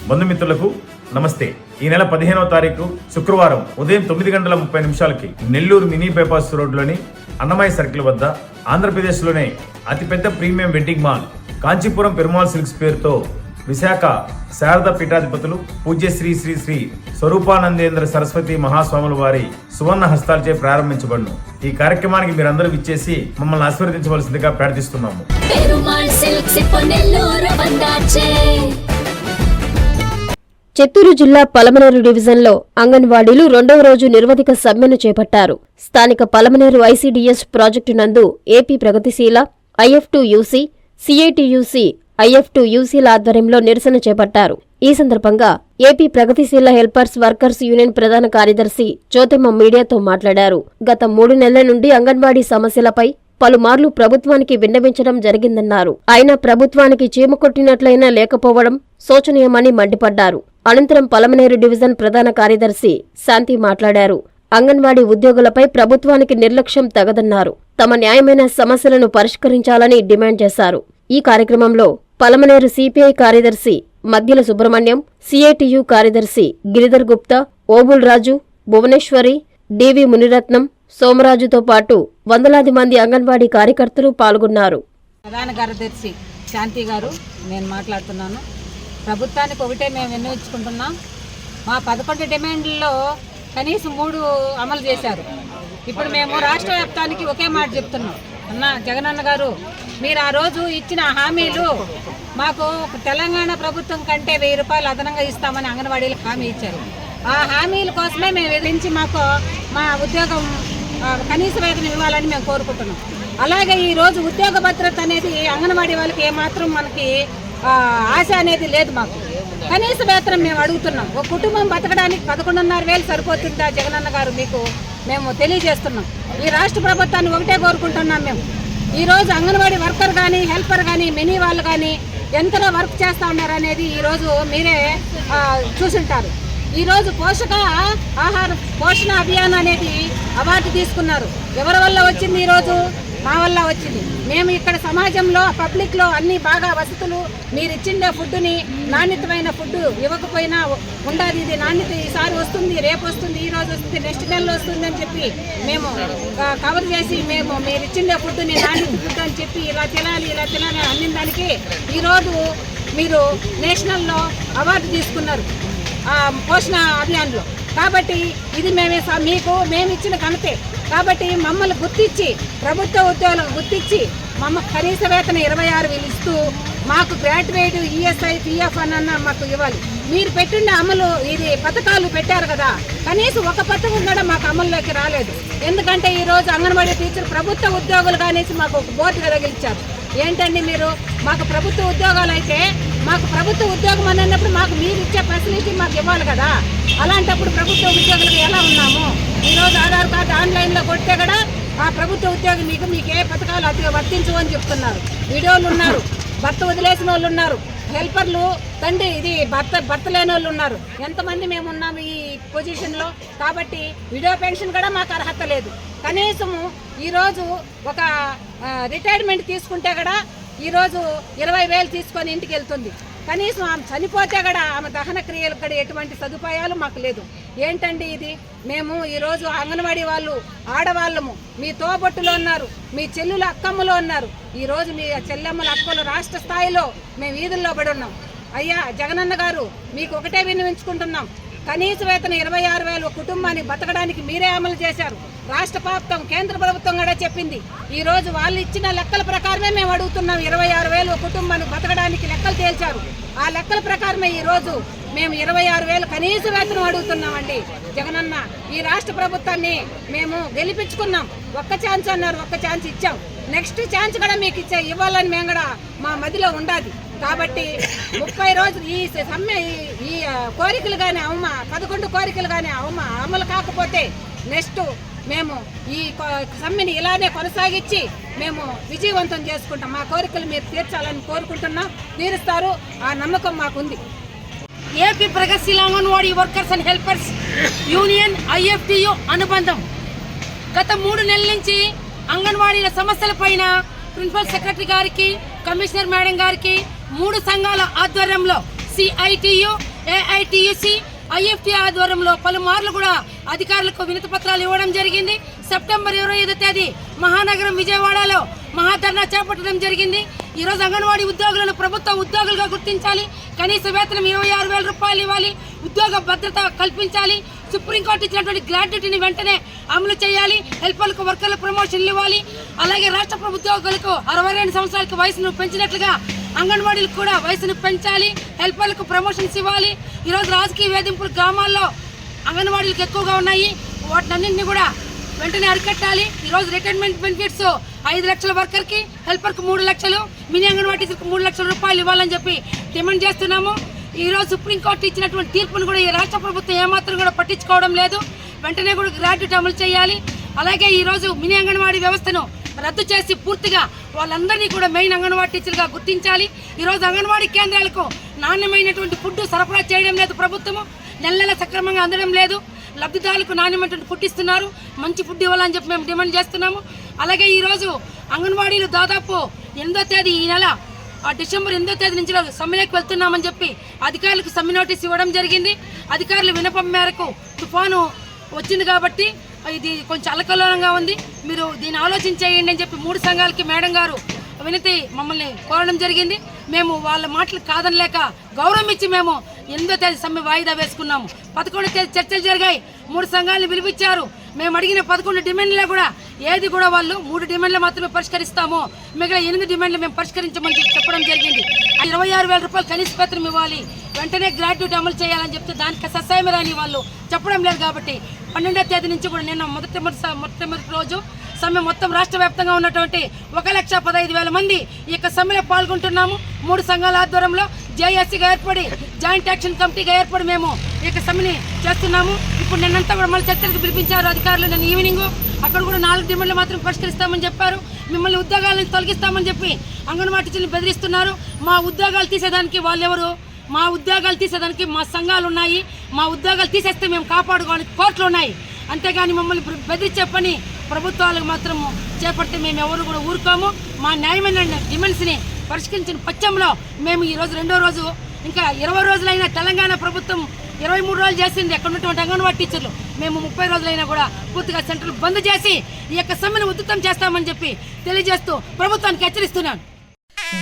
బంధుమిత్రులకు నమస్తే. ఈ నెల 15వ తారీఖు శుక్రవారం ఉదయం 9:30 నెల్లూరు మినీ బైపాస్ రోడ్లోని అన్నమయ్య సర్కిల్ వద్ద ఆంధ్రప్రదేశ్లోనే అతిపెద్ద premium wedding mall Kanchipuram Perumal silks పేరుతో విశాఖ శారద పీఠాధిపతులు పూజ్య శ్రీ శ్రీ శ్రీ స్వరూపానందేంద్ర సరస్వతి మహాస్వాముల వారి సువర్ణ హస్తాలచే ప్రారంభించబడును. ఈ కార్యక్రమానికి మీరందరూ విచ్చేసి మమ్మల్ని ఆశీర్వదించవలసిందిగా ప్రార్థిస్తున్నాము. చిత్తూరు జిల్లా పలమనేరు డివిజన్లో అంగన్వాడీలు 2వ రోజు నిర్వధిక సమ్మెను చేపట్టారు. స్థానిక పలమనేరు ఐసీడీఎస్ ప్రాజెక్టు నందు ఏపీ ప్రగతిశీల, IF2UC, CITUC, IF2UCల ఆధ్వర్యంలో నిరసన చేపట్టారు. ఈ సందర్భంగా ఏపీ ప్రగతిశీల హెల్పర్స్ వర్కర్స్ యూనియన్ ప్రధాన కార్యదర్శి జ్యోతిమ్మ మీడియాతో మాట్లాడారు. గత 3 నెలల నుండి అంగన్వాడీ సమస్యలపై పలుమార్లు ప్రభుత్వానికి విన్నవించడం జరిగిందన్నారు. అయినా ప్రభుత్వానికి చీమ కొట్టినట్లయినా లేకపోవడం శోచనీయమని మండిపడ్డారు. అనంతరం పలమనేరు డివిజన్ ప్రధాన కార్యదర్శి శాంతి మాట్లాడారు. అంగన్వాడీ ఉద్యోగులపై ప్రభుత్వానికి నిర్లక్ష్యం తగదన్నారు. తమ న్యాయమైన సమస్యలను పరిష్కరించాలని డిమాండ్ చేశారు. ఈ కార్యక్రమంలో పలమనేరు సిపిఐ కార్యదర్శి మద్దిల సుబ్రహ్మణ్యం, CITU కార్యదర్శి గిరిధర్ గుప్తా, ఓబుల్ రాజు, భువనేశ్వరి, డివి మునిరత్నం, సోమరాజుతో పాటు వందలాది మంది అంగన్వాడీ కార్యకర్తలు పాల్గొన్నారు. ప్రధాన కార్యదర్శి శాంతి గారు, నేను మాట్లాడుతున్నాను. ప్రభుత్వానికి ఒకటే మేము విన్నవించుకుంటున్నాం. మా 11 డిమాండ్లలో కనీసం 3 అమలు చేశారు. ఇప్పుడు మేము రాష్ట్ర వ్యాప్తానికి ఒకే మాట చెప్తున్నాం. జగనన్న గారు, మీరు ఆ రోజు ఇచ్చిన హామీలు మాకు తెలంగాణ ప్రభుత్వం కంటే 1000 రూపాయలు అదనంగా ఇస్తామని అంగన్వాడీలకు హామీ ఇచ్చారు. ఆ హామీల కోసమే మేము ఎదిరించి మాకు మా ఉద్యోగం కనీస వేతనం ఇవ్వాలని మేము కోరుకుంటున్నాం. అలాగే ఈరోజు ఉద్యోగ భద్రత అనేది అంగన్వాడీ వాళ్ళకి ఏమాత్రం మనకి ఆశ అనేది లేదు. మాకు కనీస వేతనం మేము అడుగుతున్నాం. ఒక కుటుంబం బతకడానికి 11,500 సరిపోతుందా జగనన్న గారు? మీకు మేము తెలియజేస్తున్నాం. ఈ రాష్ట్ర ప్రభుత్వాన్ని ఒకటే కోరుకుంటున్నాం. మేము ఈరోజు అంగన్వాడీ వర్కర్ కానీ, హెల్పర్ కానీ, మినీ వాళ్ళు కానీ ఎంతలో వర్క్ చేస్తూ ఉన్నారు అనేది ఈరోజు మీరే చూసుంటారు. ఈరోజు పోషణ అభియాన్ అనేది అవార్డు తీసుకున్నారు. ఎవరి వల్ల వచ్చింది? ఈరోజు మా వల్ల వచ్చింది. మేము ఇక్కడ సమాజంలో పబ్లిక్లో అన్ని బాగా వసతులు, మీరు ఇచ్చిండే ఫుడ్ని నాణ్యతమైన ఫుడ్ ఇవ్వకపోయినా ఉండదు. ఇది నాణ్యత ఈసారి వస్తుంది, రేపు వస్తుంది, ఈరోజు వస్తుంది, నెక్స్ట్ నెలలో వస్తుంది అని చెప్పి మేము కవర్ చేసి మీరు ఇచ్చిండే ఫుడ్ని నాణ్యత ఫుడ్ అని చెప్పి ఇలా తినాలి అన్ని దానికి ఈరోజు మీరు నేషనల్లో అవార్డు తీసుకున్నారు పోషణ అభియాన్లో. కాబట్టి ఇది మేము ఇచ్చిన ఘనతే. కాబట్టి మమ్మల్ని గుర్తించి, ప్రభుత్వ ఉద్యోగులకు గుర్తించి కనీస వేతన 26,000 ఇస్తూ మాకు గ్రాడ్యుయేట్, ESI, PF అన్న మాకు ఇవ్వాలి. మీరు పెట్టిన అమలు ఇది పథకాలు పెట్టారు కదా, కనీసం ఒక పథకం కూడా మాకు అమల్లోకి రాలేదు. ఎందుకంటే ఈరోజు అంగన్వాడీ టీచర్ ప్రభుత్వ ఉద్యోగులు కానేసి మాకు ఒక బోర్డు తగిలించారు. ఏంటండి మీరు మాకు ప్రభుత్వ ఉద్యోగాలు అయితే మాకు ప్రభుత్వ ఉద్యోగం అన్నప్పుడు మాకు మీరు ఇచ్చే ఫెసిలిటీ మాకు ఇవ్వాలి కదా. అలాంటప్పుడు ప్రభుత్వ ఉద్యోగులకు ఎలా ఉన్నాము? ఈరోజు ఆధార్ కార్డు ఆన్లైన్లో కొడితే కూడా ఆ ప్రభుత్వ ఉద్యోగి మీకు ఏ పథకాలు అతి వర్తించు అని చెప్తున్నారు. విడోలు ఉన్నారు, భర్త వదిలేసిన వాళ్ళు ఉన్నారు, హెల్పర్లు తండ్రి ఇది భర్త లేని వాళ్ళు ఉన్నారు. ఎంతమంది మేము ఉన్నాము ఈ పొజిషన్లో. కాబట్టి విడో పెన్షన్ కూడా మాకు అర్హత లేదు. కనీసము ఈరోజు ఒక రిటైర్మెంట్ తీసుకుంటే కూడా ఈరోజు 20,000 తీసుకొని ఇంటికి వెళ్తుంది. కనీసం ఆమె చనిపోతే కూడా ఆమె దహన క్రియలకు కూడా ఎటువంటి సదుపాయాలు మాకు లేదు. ఏంటండి ఇది? మేము ఈరోజు అంగన్వాడీ వాళ్ళు ఆడవాళ్ళము, మీ తోబొట్టులో ఉన్నారు, మీ చెల్లులు అక్కమ్మలో ఉన్నారు. ఈరోజు మీ చెల్లెమ్మల అక్కలు రాష్ట్ర స్థాయిలో మేము వీధుల్లో పడి ఉన్నాం. అయ్యా జగనన్న గారు, మీకు ఒకటే విన్నవించుకుంటున్నాం. కనీస వేతన 26,000 కుటుంబాన్ని బతకడానికి మీరే అమలు చేశారు. రాష్ట్ర ప్రభుత్వం, కేంద్ర ప్రభుత్వం కూడా చెప్పింది. ఈరోజు వాళ్ళు ఇచ్చిన లెక్కల ప్రకారమే మేము అడుగుతున్నాం. 26,000 కుటుంబాన్ని బతకడానికి లెక్కలు తేల్చారు. ఆ లెక్కల ప్రకారమే ఈరోజు మేము 26,000 కనీస వేతనం అడుగుతున్నామండి. జగనన్న, ఈ రాష్ట్ర ప్రభుత్వాన్ని మేము గెలిపించుకున్నాం. ఒక్క ఛాన్స్ అన్నారు, ఒక్క ఛాన్స్ ఇచ్చాం. నెక్స్ట్ ఛాన్స్ కూడా మీకు ఇవ్వాలని మేము కూడా మా మదిలో ఉండాలి. కాబట్టి 30 రోజులు ఈ సమ్మె, ఈ కోరికలు కానీ 11 కోరికలు కానీ అమలు కాకపోతే నెక్స్ట్ మేము ఈ సమ్మెని ఇలానే కొనసాగించి మేము విజయవంతం చేసుకుంటాం. మా కోరికలు మీరు తీర్చాలని కోరుకుంటున్నాం. తీరుస్తారు, ఆ నమ్మకం మాకుంది. ఏపీ ప్రగతిశీల anganwadi workers and helpers union IFTU అనుబంధం గత 3 నెలల నుంచి అంగన్వాడీల సమస్యలపైన ప్రిన్సిపల్ సెక్రటరీ గారికి, కమిషనర్ మేడం గారికి 3 సంఘాల ఆధ్వర్యంలో CITU, ఏఐటియుసి ఐఎఫ్టి ఆధ్వర్యంలో పలుమార్లు కూడా అధికారులకు వినతి పత్రాలు ఇవ్వడం జరిగింది. సెప్టెంబర్ 25వ తేదీ మహానగరం విజయవాడలో మహాధర్నా చేపట్టడం జరిగింది. ఈరోజు అంగన్వాడీ ఉద్యోగులను ప్రభుత్వ ఉద్యోగులుగా గుర్తించాలి, కనీస వేతనం 26,000 రూపాయలు ఇవ్వాలి, ఉద్యోగ భద్రత కల్పించాలి, సుప్రీంకోర్టు ఇచ్చినటువంటి గ్రాట్యుటీని వెంటనే అమలు చేయాలి, హెల్పర్లకు వర్కర్ల ప్రమోషన్లు ఇవ్వాలి, అలాగే రాష్ట్ర ప్రభుత్వ ఉద్యోగులకు 62 సంవత్సరాలకు వయసును పెంచినట్లుగా అంగన్వాడీలకు కూడా వయసును పెంచాలి, హెల్పర్లకు ప్రమోషన్స్ ఇవ్వాలి. ఈరోజు రాజకీయ వేధింపులు గ్రామాల్లో అంగన్వాడీలకు ఎక్కువగా ఉన్నాయి, వాటినన్నింటినీ కూడా వెంటనే అరికట్టాలి. ఈరోజు రిటైర్మెంట్ బెనిఫిట్స్ 5 లక్షల వర్కర్కి, హెల్పర్కి 3 లక్షలు, మినీ అంగన్వాడీ టీచర్కి 3 లక్షల రూపాయలు ఇవ్వాలని చెప్పి డిమాండ్ చేస్తున్నాము. ఈరోజు సుప్రీంకోర్టు ఇచ్చినటువంటి తీర్పును కూడా ఈ రాష్ట్ర ప్రభుత్వం ఏమాత్రం కూడా పట్టించుకోవడం లేదు. వెంటనే కూడా గ్రాట్యుటీ అమలు చేయాలి. అలాగే ఈరోజు మినీ అంగన్వాడీ వ్యవస్థను రద్దు చేసి పూర్తిగా వాళ్ళందరినీ కూడా మెయిన్ అంగన్వాడీ టీచర్గా గుర్తించాలి. ఈరోజు అంగన్వాడీ కేంద్రాలకు నాణ్యమైనటువంటి ఫుడ్ సరఫరా చేయడం లేదు, ప్రభుత్వము నెల సక్రమంగా అందడం లేదు, లబ్ధిదారులకు నాణ్యమైనటువంటి ఫుడ్ ఇస్తున్నారు, మంచి ఫుడ్ ఇవ్వాలని చెప్పి మేము డిమాండ్ చేస్తున్నాము. అలాగే ఈరోజు అంగన్వాడీలు దాదాపు 8వ తేదీ ఈ నెల డిసెంబర్ 8వ తేదీ నుంచి సమ్మెలోకి వెళ్తున్నామని చెప్పి అధికారులకు సమ్మె నోటీస్ ఇవ్వడం జరిగింది. అధికారులు వినపం మేరకు తుఫాను వచ్చింది కాబట్టి ఇది కొంచెం అల్లకల్లోలంగా ఉంది, మీరు దీన్ని ఆలోచించేయండి అని చెప్పి 3 సంఘాలకి మేడం గారు వినతి మమ్మల్ని కోరడం జరిగింది. మేము వాళ్ళ మాటలు కాదనలేక గౌరవం ఇచ్చి మేము 8వ తేదీ సమ్మె వాయిదా వేసుకున్నాము. 11వ తేదీ చర్చలు జరిగాయి, 3 సంఘాలను పిలిపించారు. మేము అడిగిన 11 డిమాండ్లో కూడా ఏది కూడా వాళ్ళు 3 డిమాండ్లు మాత్రమే పరిష్కరిస్తాము, మిగిలిన 8 డిమాండ్లు మేము పరిష్కరించమని చెప్పడం జరిగింది. 26,000 రూపాయలు కనీస వేతనం ఇవ్వాలి, వెంటనే గ్రాట్యుటీ అమలు చేయాలని చెప్తే దానికి సహాయం రాని వాళ్ళు చెప్పడం లేదు. కాబట్టి 12వ తేదీ నుంచి కూడా నిన్న మొట్టమొదటి రోజు సమ్మె మొత్తం రాష్ట్ర వ్యాప్తంగా ఉన్నటువంటి 1,15,000 మంది ఈ యొక్క సమ్మెలో పాల్గొంటున్నాము. 3 సంఘాల ఆధ్వర్యంలో జేఏసీగా ఏర్పడి, జాయింట్ యాక్షన్ కమిటీగా ఏర్పడి మేము ఈ యొక్క సమ్మెని చేస్తున్నాము. ఇప్పుడు నిన్నంతా కూడా మళ్ళీ చర్చలకు పిలిపించారు అధికారులు. నిన్న ఈవినింగ్ అక్కడ కూడా 4 డిమాండ్లు మాత్రం పరిష్కరిస్తామని చెప్పారు. మిమ్మల్ని ఉద్యోగాలను తొలగిస్తామని చెప్పి అంగన్వాడీ టీచర్లు బెదిరిస్తున్నారు. మా ఉద్యోగాలు తీసేదానికి వాళ్ళెవరు? మా ఉద్యోగాలు తీసేదానికి మా సంఘాలు ఉన్నాయి, మా ఉద్యోగాలు తీసేస్తే మేము కాపాడుకోవడానికి కోర్టులు ఉన్నాయి. అంతేగాని మమ్మల్ని బెదిరించే పని ప్రభుత్వాలకు మాత్రము చేపడితే మేము ఎవరు కూడా ఊరుకోము. మా న్యాయమైన డిమాండ్స్ని పరిష్కరించిన పక్షంలో మేము ఈరోజు 2వ రోజు, ఇంకా 20 రోజులైనా తెలంగాణ ప్రభుత్వం 23 రోజులు చేసింది అక్కడ ఉన్నటువంటి అంగన్వాడీ టీచర్లు, మేము 30 రోజులైనా కూడా పూర్తిగా సెంటర్లు బంద్ చేసి ఈ యొక్క సమ్మెను ఉధృతం చేస్తామని చెప్పి తెలియజేస్తూ ప్రభుత్వానికి హెచ్చరిస్తున్నాను.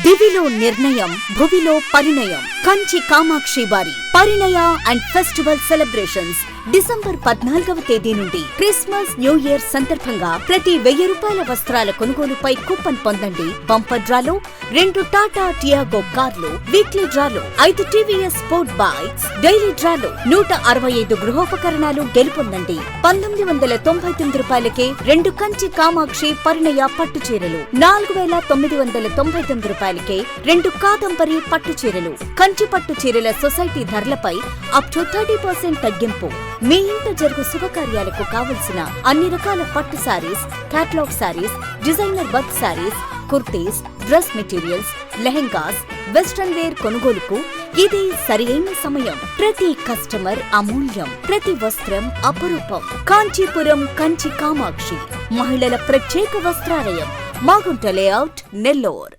దివిలో నిర్ణయం, భువిలో పరిణయం. కంచి కామాక్షి వారి పరిణయ అండ్ ఫెస్టివల్ సెలబ్రేషన్స్ డిసెంబర్ 14వ తేదీ నుండి క్రిస్మస్ న్యూ ఇయర్ సందర్భంగా ప్రతి 1000 రూపాయల వస్త్రాల కొనుగోలుపై కూపన్ పొందండి. బంపర్ డ్రాలో 2 టాటా టియాగో కార్లు, వీక్లీ డ్రాలో 5 టీవీఎస్ స్పోర్ట్ బైక్స్, డైలీ డ్రాలో 165 గృహోపకరణాలు గెలుపొందండి. 1999 రూపాయలకే 2 కంచి కామాక్షి పరిణయ పట్టు చీరలు, 4,999 రూపాయలకే 2 కాదంబరి పట్టు చీరలు. కంచి పట్టు చీరల సొసైటీ ధరలపై అప్ టు 30% తగ్గింపు. మీ ఇంట జరుగు శుభకార్యాలకు కావలసిన అన్ని రకాల పట్టు saris, catalogue saris, designer work saris, kurtis, dress materials, lehengas, western wear కొనుగోలుకు ఇది సరైన సమయం. ప్రతి కస్టమర్ అమూల్యం, ప్రతి వస్త్రం అపురూపం. కాంచీపురం కంచి కామాక్షి మహిళల ప్రత్యేక వస్త్రాలయం, మాగుంట లేఅవుట్, నెల్లూరు.